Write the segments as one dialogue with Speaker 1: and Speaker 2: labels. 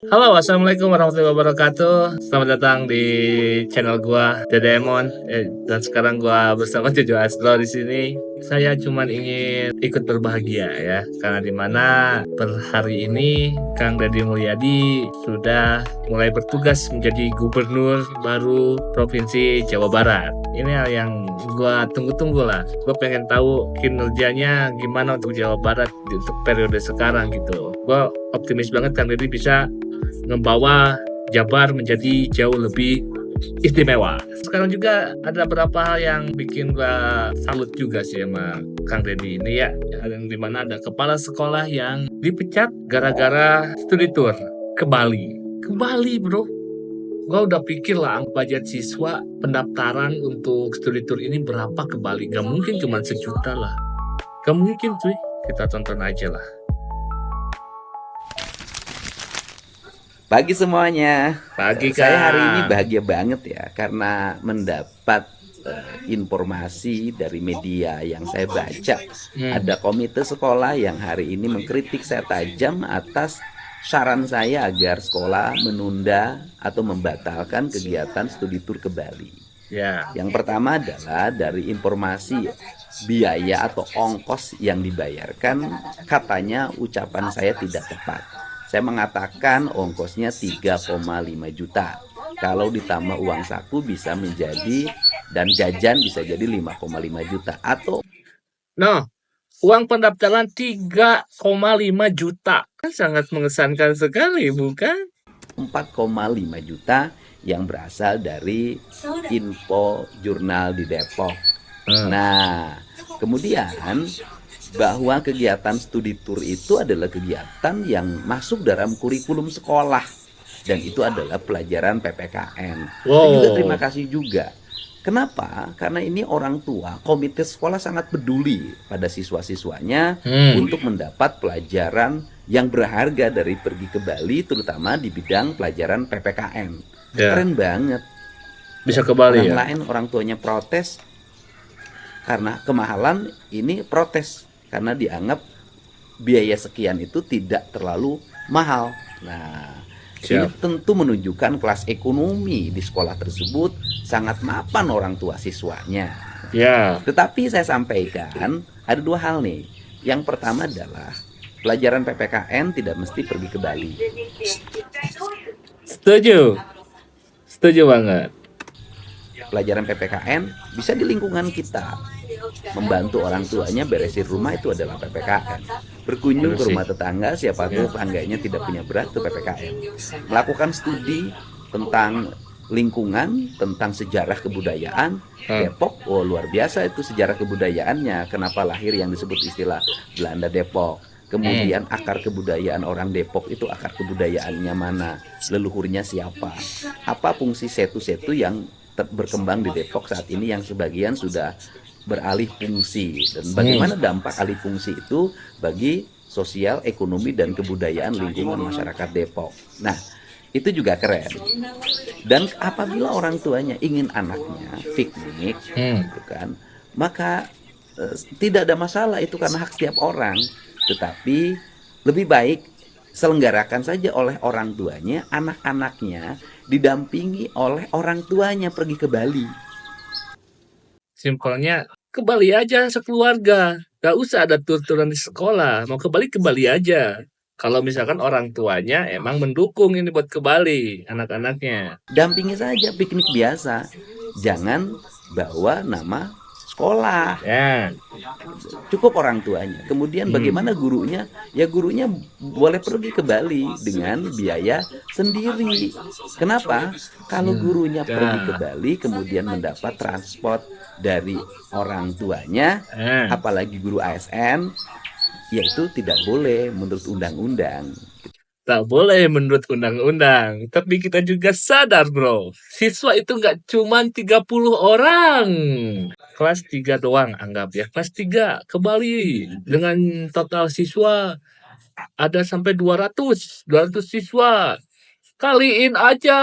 Speaker 1: Halo, assalamualaikum warahmatullahi wabarakatuh. Selamat datang di channel gua Dedemon. Dan sekarang gua bersama Jojo Astro di sini. Saya cuman ingin ikut berbahagia ya, karena dimana per hari ini Kang Deddy Mulyadi sudah mulai bertugas menjadi gubernur baru Provinsi Jawa Barat. Ini hal yang gua tunggu-tunggu lah. Gua pengen tahu kinerjanya gimana untuk Jawa Barat untuk periode sekarang gitu. Gua optimis banget Kang Deddy bisa ngebawa Jabar menjadi jauh lebih istimewa. Sekarang juga ada beberapa hal yang bikin gua salut juga sih sama Kang Deddy ini ya, yang dimana ada kepala sekolah yang dipecat gara-gara studi tour ke Bali. Ke Bali bro, gua udah pikir lah budget siswa pendaftaran untuk studi tour ini berapa ke Bali. Gak mungkin cuma sejuta lah, gak mungkin cuy. Kita tonton aja lah.
Speaker 2: Pagi semuanya.
Speaker 1: Pagi
Speaker 2: Saya hari ini
Speaker 1: Kang.
Speaker 2: bahagia banget ya karena mendapat informasi dari media yang saya baca. Ada komite sekolah yang hari ini mengkritik saya tajam atas saran saya agar sekolah menunda atau membatalkan kegiatan studi tur ke Bali.
Speaker 1: Ya.
Speaker 2: Yang pertama adalah dari informasi biaya atau ongkos yang dibayarkan, katanya ucapan saya tidak tepat. Saya mengatakan ongkosnya 3,5 juta. Kalau ditambah uang saku bisa menjadi, dan jajan bisa jadi 5,5 juta. Atau
Speaker 1: Nah, uang pendaftaran 3,5 juta. Kan sangat mengesankan sekali, bukan?
Speaker 2: 4,5 juta yang berasal dari info jurnal di Depok. Nah, kemudian bahwa kegiatan studi tour itu adalah kegiatan yang masuk dalam kurikulum sekolah dan itu adalah pelajaran PPKN. Saya juga terima kasih juga. Kenapa? Karena ini orang tua, komite sekolah sangat peduli pada siswa-siswanya untuk mendapat pelajaran yang berharga dari pergi ke Bali, terutama di bidang pelajaran PPKN.
Speaker 1: Ya.
Speaker 2: Keren banget.
Speaker 1: Bisa ke Bali
Speaker 2: Orang
Speaker 1: ya?
Speaker 2: lain orang tuanya protes karena kemahalan, ini protes karena dianggap biaya sekian itu tidak terlalu mahal. Nah, ini tentu menunjukkan kelas ekonomi di sekolah tersebut sangat mapan orang tua siswanya.
Speaker 1: Ya.
Speaker 2: Tetapi saya sampaikan ada dua hal nih. Yang pertama adalah pelajaran PPKN tidak mesti pergi ke Bali.
Speaker 1: Setuju. Setuju banget.
Speaker 2: Pelajaran PPKN bisa di lingkungan kita. Membantu orang tuanya beresin rumah itu adalah PPKN. Berkunjung ke rumah tetangga, siapa tahu tetangganya tidak punya beras, itu PPKN. Melakukan studi tentang lingkungan, tentang sejarah kebudayaan Depok, oh luar biasa itu sejarah kebudayaannya. Kenapa lahir yang disebut istilah Belanda Depok. Kemudian akar kebudayaan orang Depok itu akar kebudayaannya mana, leluhurnya siapa, apa fungsi setu-setu yang berkembang di Depok saat ini yang sebagian sudah beralih fungsi, dan bagaimana dampak alih fungsi itu bagi sosial, ekonomi, dan kebudayaan lingkungan masyarakat Depok. Nah, itu juga keren. Dan apabila orang tuanya ingin anaknya piknik, gitu kan, maka tidak ada masalah, itu karena hak setiap orang. Tetapi lebih baik selenggarakan saja oleh orang tuanya, anak-anaknya didampingi oleh orang tuanya pergi ke Bali.
Speaker 1: Simpelnya ke Bali aja sekeluarga. Gak usah ada tur-turan di sekolah. Mau ke Bali aja. Kalau misalkan orang tuanya emang mendukung ini buat ke Bali, anak-anaknya.
Speaker 2: Dampingi saja piknik biasa. Jangan bawa nama sekolah.
Speaker 1: Ya.
Speaker 2: Cukup orang tuanya. Kemudian bagaimana gurunya? Ya gurunya boleh pergi ke Bali dengan biaya sendiri. Kenapa? Kalau gurunya pergi ke Bali kemudian mendapat transport dari orang tuanya, apalagi guru ASN, yaitu tidak boleh menurut undang-undang.
Speaker 1: Tak boleh menurut undang-undang. Tapi kita juga sadar bro, siswa itu nggak cuma 30 orang. Kelas 3 doang anggap ya. Kelas 3 ke Bali dengan total siswa ada sampai 200 siswa. Kaliin aja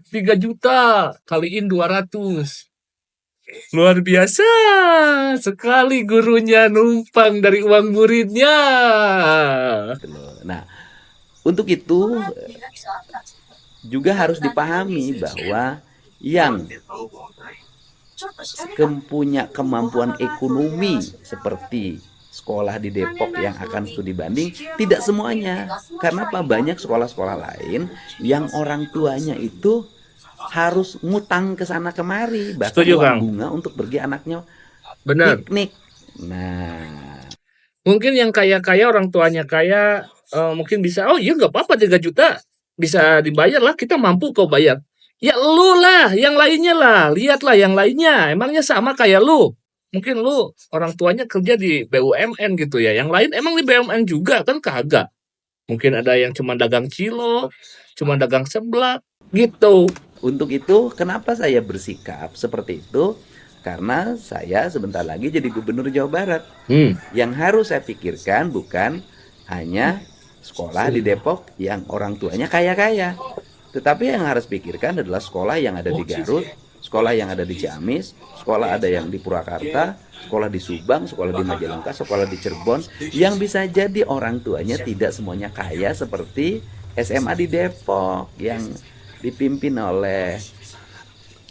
Speaker 1: 3 juta, kaliin 200. Luar biasa sekali gurunya numpang dari uang muridnya.
Speaker 2: Nah, Untuk itu juga harus dipahami bahwa yang punya kemampuan ekonomi seperti sekolah di Depok yang akan studi banding, tidak semuanya. Karena apa? Banyak sekolah-sekolah lain yang orang tuanya itu harus ngutang ke sana kemari, bahkan
Speaker 1: Setuju,
Speaker 2: uang
Speaker 1: Kang.
Speaker 2: bunga untuk pergi anaknya
Speaker 1: Benar.
Speaker 2: piknik. Nah,
Speaker 1: Mungkin yang kaya-kaya orang tuanya kaya, mungkin bisa, oh iya nggak apa-apa 3 juta bisa dibayar lah, kita mampu kok bayar. Ya lu lah, yang lainnya lah, lihatlah yang lainnya, emangnya sama kayak lu? Mungkin lu orang tuanya kerja di BUMN gitu ya, yang lain emang di BUMN juga kan kagak. Mungkin ada yang cuma dagang cilok, cuma dagang seblak, gitu.
Speaker 2: untuk itu kenapa saya bersikap seperti itu? Karena saya sebentar lagi jadi gubernur Jawa Barat. Yang harus saya pikirkan bukan hanya sekolah di Depok yang orang tuanya kaya-kaya, tetapi yang harus pikirkan adalah sekolah yang ada di Garut, sekolah yang ada di Ciamis, sekolah ada yang di Purwakarta, sekolah di Subang, sekolah di Majalengka, sekolah di Cirebon, yang bisa jadi orang tuanya tidak semuanya kaya seperti SMA di Depok yang dipimpin oleh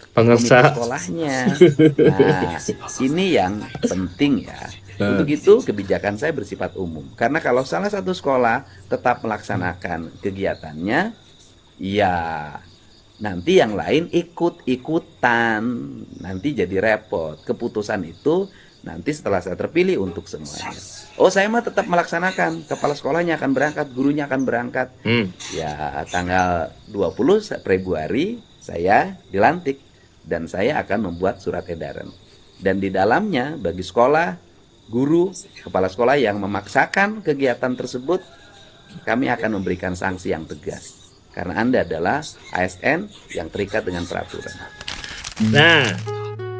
Speaker 2: komite
Speaker 1: Pengusaha.
Speaker 2: sekolahnya. Nah, ini yang penting ya. Untuk itu kebijakan saya bersifat umum. Karena kalau salah satu sekolah tetap melaksanakan kegiatannya, ya nanti yang lain ikut-ikutan. Nanti jadi repot. Keputusan itu nanti setelah saya terpilih untuk semuanya. Oh, saya mah tetap melaksanakan. Kepala sekolahnya akan berangkat, gurunya akan berangkat. Ya, tanggal 20 Februari saya dilantik. Dan saya akan membuat surat edaran. Dan di dalamnya bagi sekolah, guru, kepala sekolah yang memaksakan kegiatan tersebut, kami akan memberikan sanksi yang tegas. Karena Anda adalah ASN yang terikat dengan peraturan.
Speaker 1: Nah,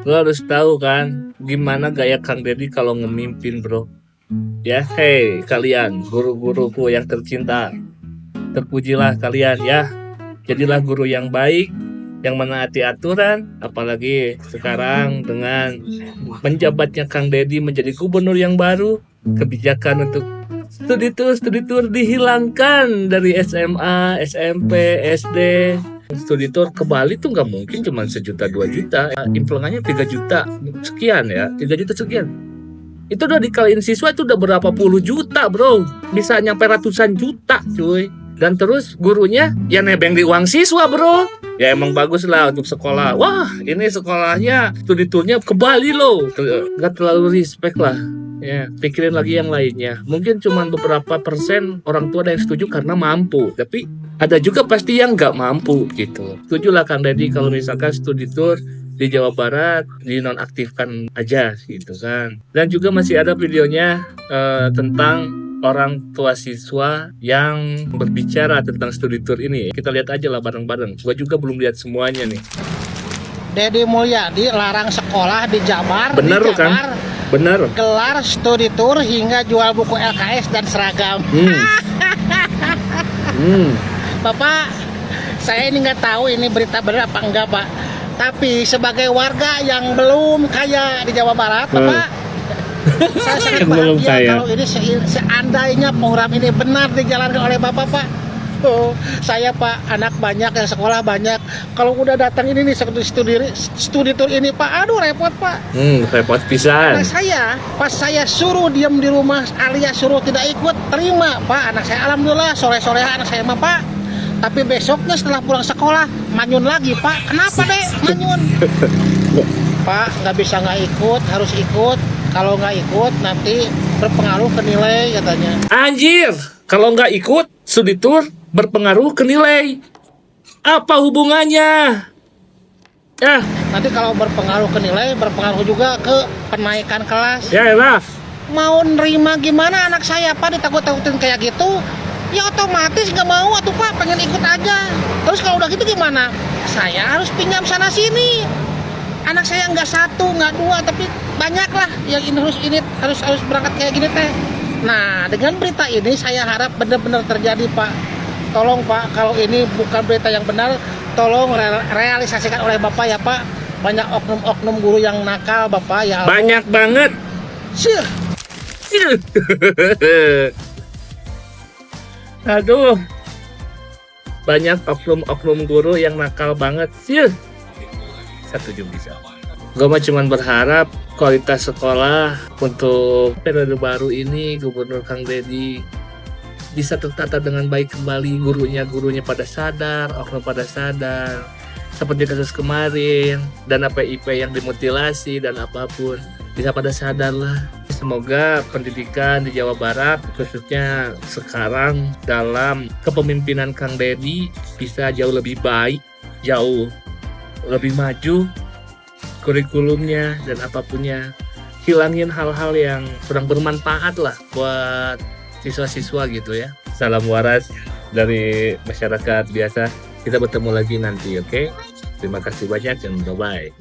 Speaker 1: lo harus tahu kan gimana gaya Kang Deddy kalau ngemimpin, bro. Ya, hey kalian guru-guruku yang tercinta, terpujilah kalian ya. Jadilah guru yang baik, yang menaati aturan, apalagi sekarang dengan penjabatnya Kang Deddy menjadi gubernur yang baru, kebijakan untuk studi tour dihilangkan dari SMA, SMP, SD. Studi tour ke Bali tuh nggak mungkin cuma 1 juta 2 juta, implengannya 3 juta sekian ya, 3 juta sekian. Itu udah dikaliin siswa itu udah berapa puluh juta, bro, bisa nyampe ratusan juta, cuy. Dan terus gurunya ya nebeng di uang siswa, bro. Ya emang bagus lah untuk sekolah. Wah, ini sekolahnya studi tournya ke Bali loh. Gak terlalu respect lah. Ya, pikirin lagi yang lainnya. Mungkin cuma beberapa persen orang tua ada yang setuju karena mampu. Tapi ada juga pasti yang nggak mampu gitu. Setuju lah Kang Deddy kalau misalkan studi tour di Jawa Barat dinonaktifkan aja gitu kan. Dan juga masih ada videonya tentang orang tua siswa yang berbicara tentang studi tour ini. Kita lihat aja lah bareng-bareng. Gua juga belum lihat semuanya nih.
Speaker 3: Deddy Mulyadi larang sekolah di Jabar.
Speaker 1: Bener
Speaker 3: di
Speaker 1: kan?
Speaker 3: Jabar,
Speaker 1: Bener.
Speaker 3: gelar studi tour hingga jual buku LKS dan seragam. Bapak, saya ini nggak tahu ini berita benar apa enggak, Pak. Tapi sebagai warga yang belum kaya di Jawa Barat, Bapak, saya sangat
Speaker 1: Belum
Speaker 3: bahagia
Speaker 1: kaya.
Speaker 3: kalau ini seandainya program ini benar dijalankan oleh Bapak, Pak. Oh, saya Pak, anak banyak, yang sekolah banyak. Kalau udah datang ini nih studi tour ini, Pak, aduh repot, Pak.
Speaker 1: Repot pisan.
Speaker 3: Anak saya, pas saya suruh diam di rumah alias suruh tidak ikut, terima, Pak. Anak saya alhamdulillah sore-sore anak saya mah, Pak. Tapi besoknya setelah pulang sekolah manyun lagi, Pak. Kenapa deh manyun? Pak, nggak bisa nggak ikut, harus ikut. Kalau nggak ikut nanti berpengaruh ke nilai katanya.
Speaker 1: Anjir, kalau nggak ikut studi tour berpengaruh ke nilai. Apa hubungannya? Ya,
Speaker 3: Nanti kalau berpengaruh ke nilai, berpengaruh juga ke kenaikan kelas.
Speaker 1: ya elah.
Speaker 3: Mau nerima gimana anak saya, Pak, ditakut-takutin kayak gitu? Ya otomatis nggak mau atuh, Pak, pengen ikut aja. Terus kalau udah gitu gimana? Saya harus pinjam sana sini. Anak saya nggak satu, nggak dua, tapi banyak lah yang ini harus berangkat kayak gini teh. Nah, dengan berita ini saya harap benar-benar terjadi, Pak. Tolong, Pak, kalau ini bukan berita yang benar, tolong realisasikan oleh Bapak ya, Pak. Banyak oknum-oknum guru yang nakal, Bapak ya.
Speaker 1: Banyak banget.
Speaker 3: Sih.
Speaker 1: Aduh, banyak oknum-oknum guru yang nakal banget. Sih, setuju bisa. Gue mah cuman berharap kualitas sekolah untuk periode baru ini Gubernur Kang Deddy bisa tertata dengan baik kembali, gurunya pada sadar, oknum pada sadar. Seperti kasus kemarin, dana PIP yang dimutilasi dan apapun, bisa pada sadar lah. Semoga pendidikan di Jawa Barat, khususnya sekarang dalam kepemimpinan Kang Deddy, bisa jauh lebih baik, jauh lebih maju, kurikulumnya dan apapunnya. Hilangin hal-hal yang kurang bermanfaat lah buat siswa-siswa gitu ya. Salam waras dari masyarakat biasa. Kita bertemu lagi nanti, oke? Terima kasih banyak dan bye-bye.